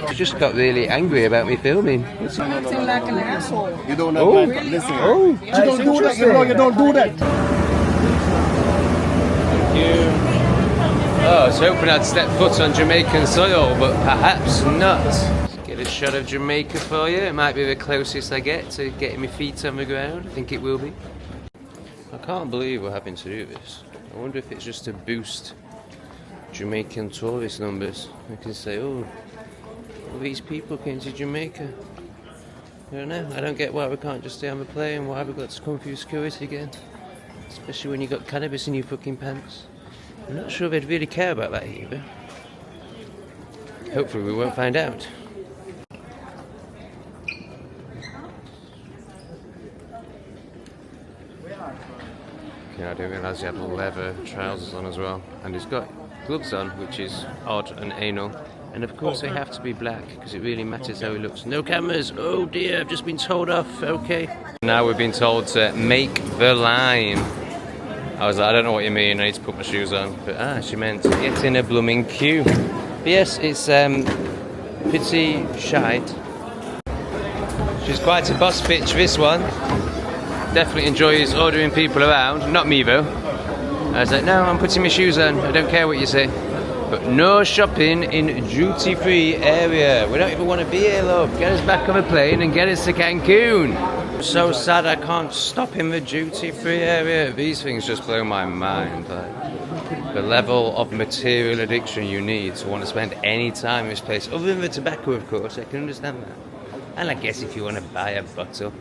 She just got really angry about me filming. Acting like an asshole. You don't have like, listen. Oh, You don't do that. You know you don't do that. Thank you. Oh, I was hoping I'd step foot on Jamaican soil, but perhaps not. Let's get a shot of Jamaica for you. It might be the closest I get to getting my feet on the ground. I think it will be. I can't believe we're having to do this. I wonder if it's just to boost Jamaican tourist numbers. I can say, oh, all these people came to Jamaica. I don't know. I don't get why we can't just stay on the plane. Why have we got to come through security again? Especially when you got cannabis in your fucking pants. I'm not sure they'd really care about that either. Hopefully we won't find out. I didn't realise he had leather trousers on as well. And he's got gloves on, which is odd and anal. And of course they have to be black, because it really matters how he looks. No cameras! Oh dear, I've just been told off. Okay. Now we've been told to make the line. I was like, I don't know what you mean, I need to put my shoes on. But she meant get in a blooming queue. But yes, it's pretty shite. She's quite a boss bitch, this one. Definitely enjoys ordering people around. Not me though. I was like, no, I'm putting my shoes on. I don't care what you say. But no shopping in duty-free area. We don't even want to be here, love. Get us back on the plane and get us to Cancun. I'm so sad I can't stop in the duty-free area. These things just blow my mind. Like, the level of material addiction you need to want to spend any time in this place. Other than the tobacco, of course. I can understand that. And I guess if you want to buy a bottle.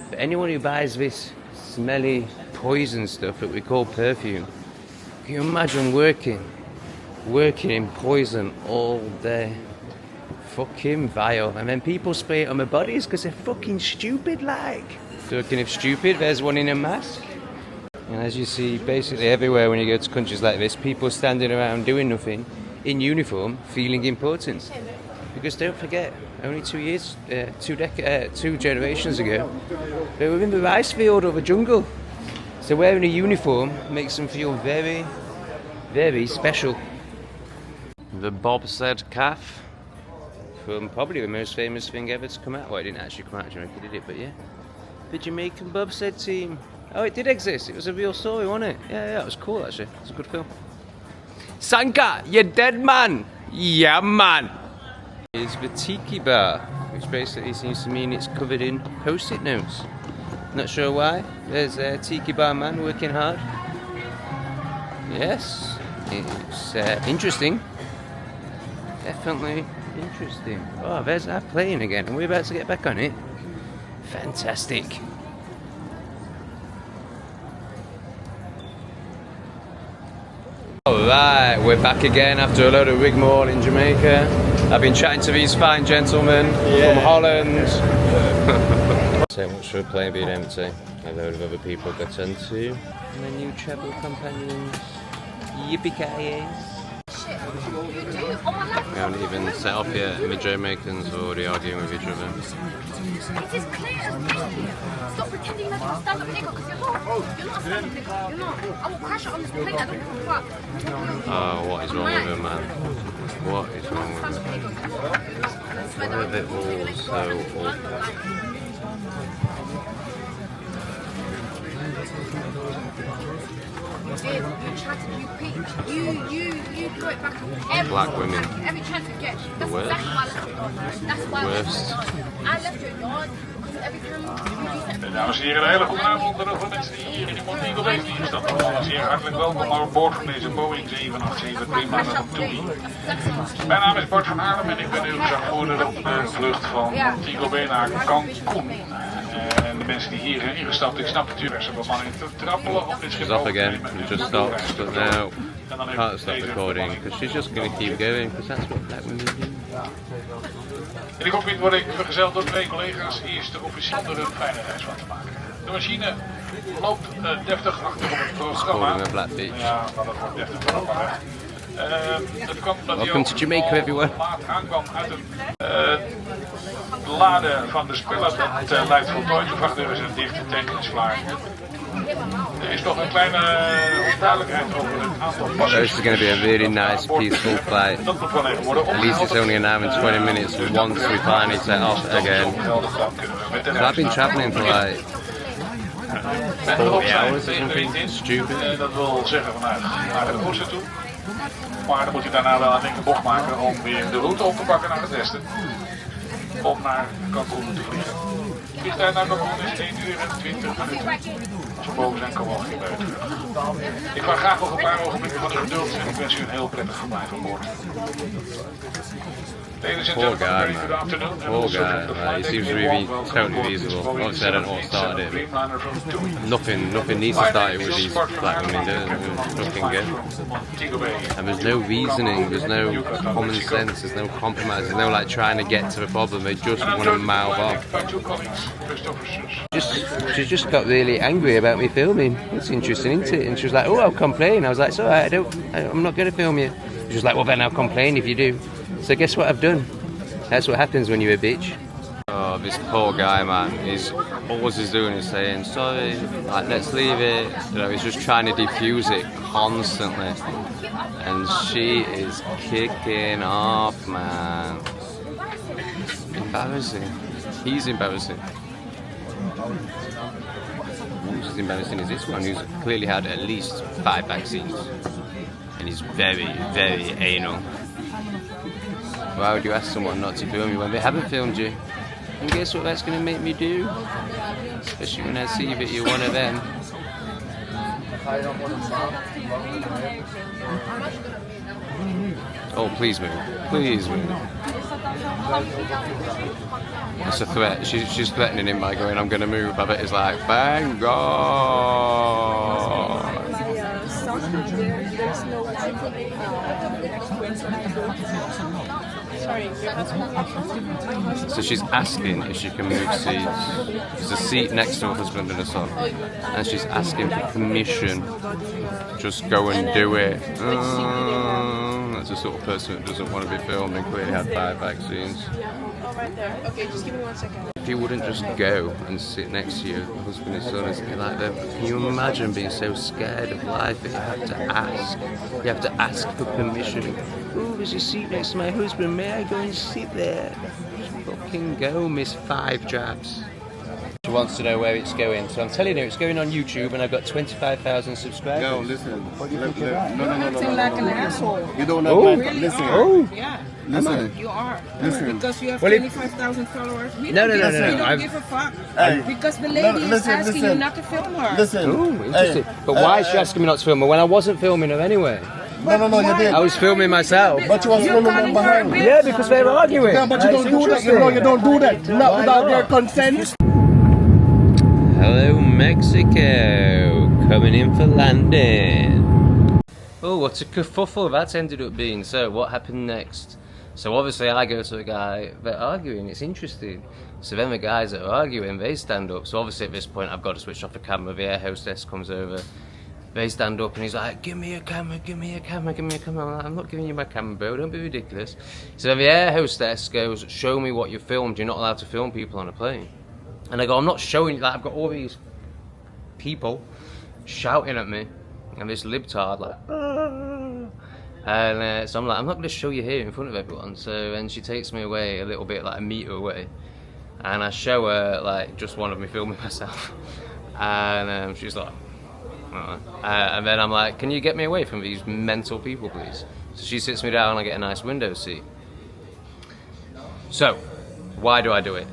But anyone who buys this smelly poison stuff that we call perfume, can you imagine working in poison all day? Fucking vile. And then people spray it on their bodies because they're fucking stupid like. Talking of stupid, there's one in a mask. And as you see basically everywhere when you go to countries like this, people standing around doing nothing, in uniform, feeling important. Because don't forget, only 2 generations ago, they were in the rice field or the jungle. So wearing a uniform makes them feel very, very special. The bobsled calf, from probably the most famous thing ever to come out. Well, it didn't actually come out of Jamaica, did it? But yeah, the Jamaican bobsled team. Oh, it did exist. It was a real story, wasn't it? Yeah, it was cool actually. It's a good film. Sanka, you dead man. Yeah, man. Is the tiki bar, which basically seems to mean it's covered in post-it notes. Not sure why. There's a tiki bar man working hard. Yes, it's interesting. Definitely interesting. Oh, there's our plane again, and we're about to get back on it. Fantastic. Alright, we're back again after a load of rigmarole in Jamaica. I've been chatting to these fine gentlemen from Holland. So much for a plane being empty. A load of other people got into. My new travel companions. Yippee-ki-yays. We haven't even set off yet, and the Jamaicans are already arguing with each other. It is clear as day. Stop pretending like you're a stand-up nigga, because you're not a stand-up nigga. You're not. I will crash it on this plane, I don't give a fuck. Oh, what is wrong with him, man? What is wrong with him? Why are they all so awful? You throw it back every Black women. Every chance you get. That's exactly why I left your yard. That's why I left your yard. Because every time Dames en heren, een hele goede avond. En ook voor mensen die hier in de Montego Bay zijn gestapt. Allemaal zeer hartelijk welkom aan boord van deze Boeing 787 prima TUI. Mijn naam is Bart van Haarlem en ik ben uw gezagvoerder op de vlucht van Montego Bay naar Cancun. En de mensen die hier ingestapt, ik snap natuurlijk ze bemanning te trappelen op dit schip. She's off again, we just stopped, but now can't stop recording because she's just going to keep going because that's what black women do. In de cockpit word ik vergezeld door 2 collega's, eerste officier om er een veiligheids van te maken. De machine loopt deftig achter op het programma. Calling a black bitch. Ja, dat wordt deftig programma. Het kwam omdat Welcome to Jamaica, everyone. Laat aankwam uit het laden van de spullen. Dat lijkt voltooid. De vrachtdeur is dicht, de tank is klaar. De is toch een kleine onduidelijkheid over het aantal This passagiers. is going to be a really nice, peaceful flight. Dat moet wel even worden At least it's only an hour and 20 minutes once we finally set off again. So I've been travelling for like 40 hours or something stupid. Dat wil zeggen vanuit naar de Bossen toe. Maar dan moet je daarna wel een dikke bocht maken om weer de route op te pakken naar het westen. Om naar Cancun te vliegen. De vliegtijd naar Cancun is 1 uur en 20 minuten. Als we boven zijn komen we alweer bij terug. Ik vraag graag nog een paar ogenblikken van de geduld en ik wens u een heel prettig verblijf aan boord. Ladies and Poor gentlemen, guy, very good man. afternoon. and Poor also guy. the Like, flight he deck seems may really well welcome totally aboard reasonable. Boeing Obviously, I don't know what started it. Dreamliner from TUI. Nothing needs to start it with these black women. They're fucking good. And there's no reasoning, there's no common sense, there's no compromise, there's no like trying to get to the problem. They just want to mouth off. She just got really angry about me filming. It's interesting, isn't it? And she was like, "Oh, I'll complain." I was like, "It's alright. I'm not going to film you." She was like, "Well, then I'll complain if you do." So guess what I've done? That's what happens when you're a bitch. Oh, this poor guy, man. All he's doing is saying, "Sorry, like, let's leave it." You know, he's just trying to defuse it constantly. And she is kicking off, man. Embarrassing. He's embarrassing. Who's as embarrassing as this one, who's clearly had at least 5 vaccines. And he's very, very anal. Why would you ask someone not to film you when they haven't filmed you? And guess what that's going to make me do? Especially when I see that you're one of them. Oh, please move. Please move. That's a threat. She's threatening him by going, "I'm going to move." I bet he's like, "Thank God." So she's asking if she can move seats. There's a seat next to her husband and her son. And she's asking for permission. Just go and do it. That's the sort of person that doesn't want to be filmed and clearly had 5 vaccines. Right there. Okay, just give me 1 second. If you wouldn't just go and sit next to your husband and son and something like that, can you imagine being so scared of life that you have to ask? You have to ask for permission. "Oh, there's a seat next to my husband. May I go and sit there?" Just fucking go, miss 5 jabs. She wants to know where it's going, so I'm telling her it's going on YouTube, and I've got 25,000 subscribers. No, listen. You're acting like an asshole. You don't Oh. know. Really Listen. are. Oh. Yeah. Listen. You are. Listen. Because you have Well, if- 25,000 followers. We No, don't no, give, no, no, we no, don't I've- give a fuck. Hey. Because the lady is listen, asking you listen. not to film her. Listen. Oh, interesting. Hey. But why is she asking me not to film her when I wasn't filming her anyway? No, you did. I was filming myself. But you was You're filming calling them her a behind. bitch. Yeah, because they're arguing. Yeah, but you don't do that. You don't do that. Not without their consent. Hello, Mexico. Coming in for landing. Oh, what a kerfuffle that's ended up being. So, what happened next? So, obviously, I go to a guy, they're arguing, it's interesting. So, then the guys that are arguing, they stand up. So, obviously, at this point, I've got to switch off the camera. The air hostess comes over. They stand up and he's like, "Give me a camera, give me a camera, give me a camera." I'm like, "I'm not giving you my camera, bro, don't be ridiculous." So the air hostess goes, "Show me what you filmed, you're not allowed to film people on a plane." And I go, "I'm not showing you that, I've got all these people shouting at me." And this libtard like, "Ah." And so I'm like, "I'm not going to show you here in front of everyone." So then she takes me away a little bit, like a metre away. And I show her like just one of me filming myself. And she's like, and then I'm like, "Can you get me away from these mental people, please?" So she sits me down and I get a nice window seat. So, why do I do it?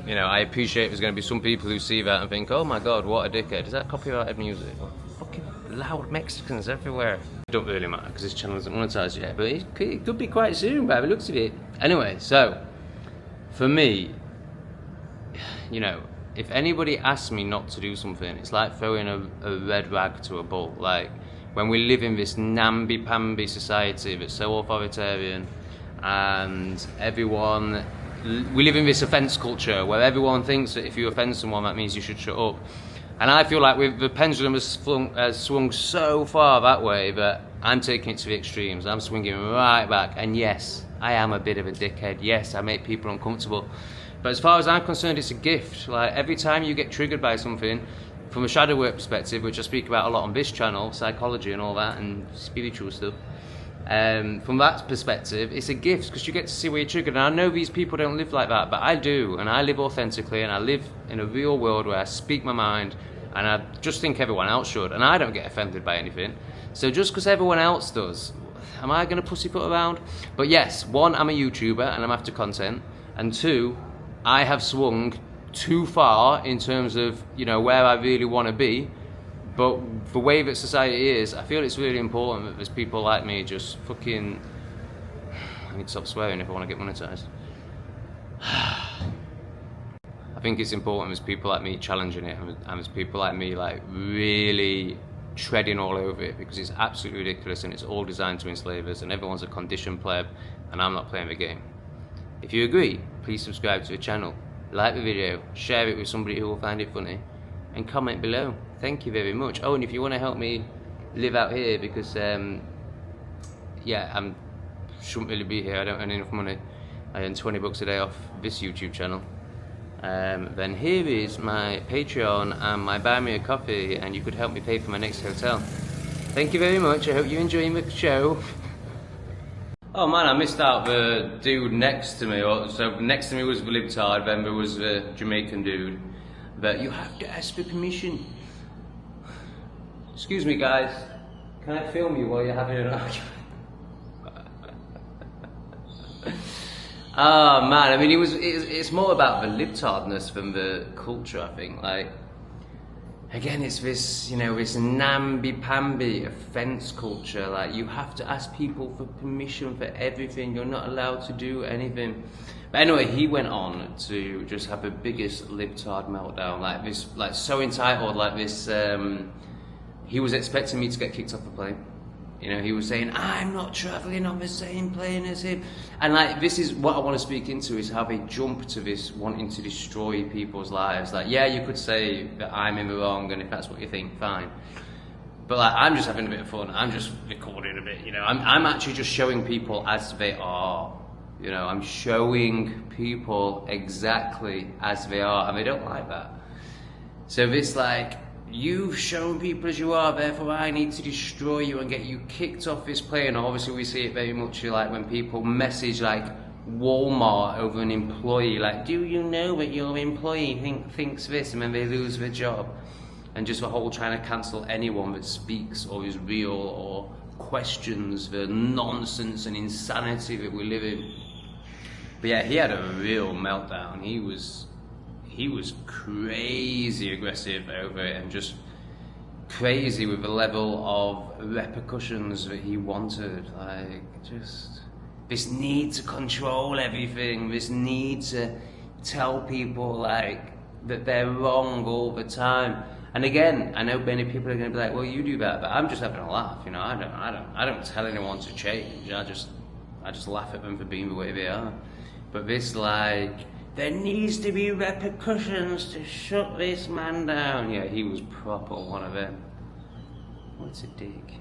You know, I appreciate there's going to be some people who see that and think, "Oh my God, what a dickhead. Is that copyrighted music?" Fucking loud Mexicans everywhere. It don't really matter because this channel isn't monetized yet, but it could be quite soon by the looks of it. Anyway, so, for me, you know, if anybody asks me not to do something, it's like throwing a red rag to a bull. Like, when we live in this namby-pamby society that's so authoritarian, and we live in this offence culture where everyone thinks that if you offend someone, that means you should shut up. And I feel like the pendulum has swung so far that way that I'm taking it to the extremes. I'm swinging right back. And yes, I am a bit of a dickhead. Yes, I make people uncomfortable. But as far as I'm concerned, it's a gift. Like, every time you get triggered by something, from a shadow work perspective, which I speak about a lot on this channel, psychology and all that, and spiritual stuff. From that perspective, it's a gift because you get to see where you're triggered. And I know these people don't live like that, but I do, and I live authentically, and I live in a real world where I speak my mind, and I just think everyone else should, and I don't get offended by anything. So just because everyone else does, am I going to pussyfoot around? But yes, one, I'm a YouTuber and I'm after content, and two, I have swung too far in terms of, you know, where I really want to be. But the way that society is, I feel it's really important that there's people like me just fucking... I need to stop swearing if I want to get monetized. I think it's important there's people like me challenging it, and there's people like me like really treading all over it, because it's absolutely ridiculous and it's all designed to enslave us, and everyone's a conditioned pleb, and I'm not playing the game. If you agree, please subscribe to the channel, like the video, share it with somebody who will find it funny, and comment below. Thank you very much. Oh, and if you want to help me live out here, because yeah, I shouldn't really be here, I don't earn enough money, I earn 20 bucks a day off this YouTube channel, then here is my Patreon and my Buy Me a Coffee, and you could help me pay for my next hotel. Thank you very much, I hope you're enjoying the show. Oh man, I missed out the dude next to me. So next to me was the libtard, then there was the Jamaican dude. But you have to ask for permission. Excuse me guys, can I film you while you're having an argument? Oh man, I mean it's more about the libtardness than the culture, I think. Like, again, it's this, you know, this namby-pamby offence culture. Like, you have to ask people for permission for everything. You're not allowed to do anything. But anyway, he went on to just have the biggest libtard meltdown. Like this, like so entitled, like this. He was expecting me to get kicked off the plane. You know, he was saying, I'm not travelling on the same plane as him. And like, this is what I want to speak into, is how they jump to this wanting to destroy people's lives. Like, yeah, you could say that I'm in the wrong, and if that's what you think, fine. But like, I'm just having a bit of fun. I'm just recording a bit, you know. I'm actually just showing people as they are. You know, I'm showing people exactly as they are, and they don't like that. So this like, you've shown people as you are, therefore I need to destroy you and get you kicked off this plane. Obviously we see it very much like when people message like Walmart over an employee, like, do you know that your employee thinks this, and then they lose their job. And just the whole trying to cancel anyone that speaks or is real or questions the nonsense and insanity that we live in. But yeah, he had a real meltdown. He was crazy aggressive over it, and just crazy with the level of repercussions that he wanted. Like, just this need to control everything, this need to tell people like that they're wrong all the time. And again, I know many people are going to be like, well, you do that, but I'm just having a laugh, you know. I don't tell anyone to change. I just laugh at them for being the way they are. But this, like, there needs to be repercussions to shut this man down. Yeah, he was proper one of them. What's a dick?